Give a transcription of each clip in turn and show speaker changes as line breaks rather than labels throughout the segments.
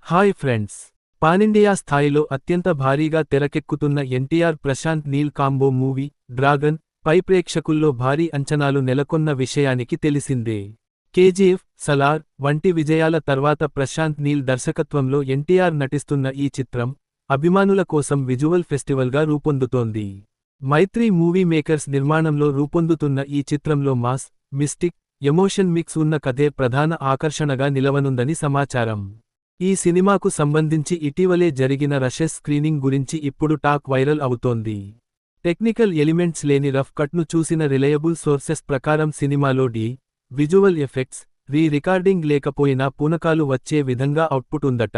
Hi friends, pan-India స్థాయిలో అత్యంత భారీగా తెరకెక్కుతున్న NTR Prashanth Neel combo movie dragon పై ప్రేక్షకుల్లో భారీ అంచనాలు నెలకొన్న విషయానికి తెలిసిందే. కేజీఎఫ్, సలార్ వంటి విజయాల తర్వాత ప్రశాంత్ నీల్ దర్శకత్వంలో ఎన్టీఆర్ నటిస్తున్న ఈ చిత్రం అభిమానుల కోసం విజువల్ ఫెస్టివల్గా రూపొందుతోంది. మైత్రి మూవీ మేకర్స్ నిర్మాణంలో రూపొందుతున్న ఈ చిత్రంలో మాస్, మిస్టిక్, ఎమోషన్ మిక్స్ ఉన్న కథే ప్రధాన ఆకర్షణగా నిలవనుందని సమాచారం. ఈ సినిమాకు సంబంధించి ఇటీవలే జరిగిన రషెస్ స్క్రీనింగ్ గురించి ఇప్పుడు టాక్ వైరల్ అవుతోంది. టెక్నికల్ ఎలిమెంట్స్ లేని రఫ్ కట్ను చూసిన రిలయబుల్ సోర్సెస్ ప్రకారం సినిమాలో విజువల్ ఎఫెక్ట్స్, రికార్డింగ్ లేకపోయినా పూనకాలు వచ్చే విధంగా అవుట్పుట్ ఉందట.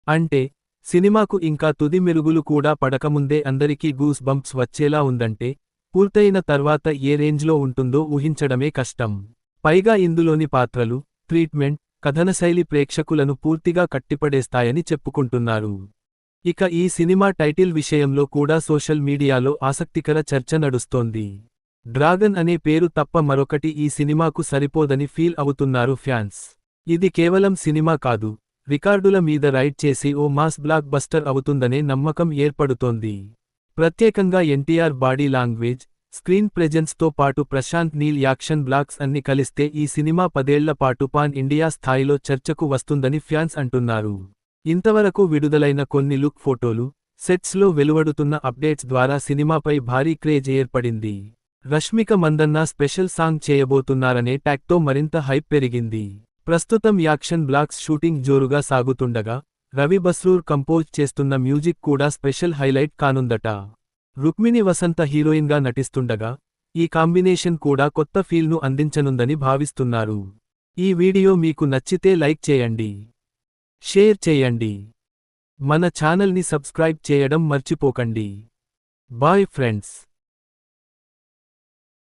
అంటే సినిమాకు ఇంకా తుది మెరుగులు కూడా పడకముందే అందరికీ గూస్ బంప్స్ వచ్చేలా ఉందంటే పూర్తయిన తర్వాత ఏ రేంజ్లో ఉంటుందో ఊహించడమే కష్టం. పైగా ఇందులోని పాత్రలు, ట్రీట్మెంట్, కథనశైలి ప్రేక్షకులను పూర్తిగా కట్టిపడేస్తాయని చెప్పుకుంటున్నారు. ఇక ఈ సినిమా టైటిల్ విషయంలో కూడా సోషల్ మీడియాలో ఆసక్తికర చర్చ నడుస్తోంది. డ్రాగన్ అనే పేరు తప్ప మరొకటి ఈ సినిమాకు సరిపోదని ఫీల్ అవుతున్నారు ఫ్యాన్స్. ఇది కేవలం సినిమా కాదు, రికార్డుల మీద రైడ్ చేసి ఓ మాస్ బ్లాక్ బస్టర్ అవుతుందనే నమ్మకం ఏర్పడుతోంది. ప్రత్యేకంగా ఎన్టీఆర్ బాడీ లాంగ్వేజ్, స్క్రీన్ ప్రెజెన్స్తో పాటు ప్రశాంత్ నీల్ యాక్షన్ బ్లాక్స్ అన్ని కలిస్తే ఈ సినిమా 10 ఏళ్ల పాటు పాన్ ఇండియా స్థాయిలో చర్చకు వస్తుందని ఫ్యాన్స్ అంటున్నారు. ఇంతవరకు విడుదలైన కొన్ని లుక్ ఫోటోలు, సెట్స్లో వెలువడుతున్న అప్డేట్స్ ద్వారా సినిమాపై భారీ క్రేజ్ ఏర్పడింది. రష్మిక మందన్న స్పెషల్ సాంగ్ చేయబోతున్నారనే టాక్తో మరింత హైప్ పెరిగింది. ప్రస్తుతం యాక్షన్ బ్లాక్స్ షూటింగ్ జోరుగా సాగుతుండగా రవి బస్రూర్ కంపోజ్ చేస్తున్న మ్యూజిక్ కూడా స్పెషల్ హైలైట్ కానుందట. రుక్మిణి వసంత హీరోయిన్గా నటిస్తుండగా ఈ కాంబినేషన్ కూడా కొత్త ఫీల్ను అందించనుందని భావిస్తున్నారు. ఈ వీడియో మీకు నచ్చితే లైక్ చేయండి, షేర్ చేయండి, మన ఛానల్ని సబ్స్క్రైబ్ చేయడం మర్చిపోకండి. Boy friends.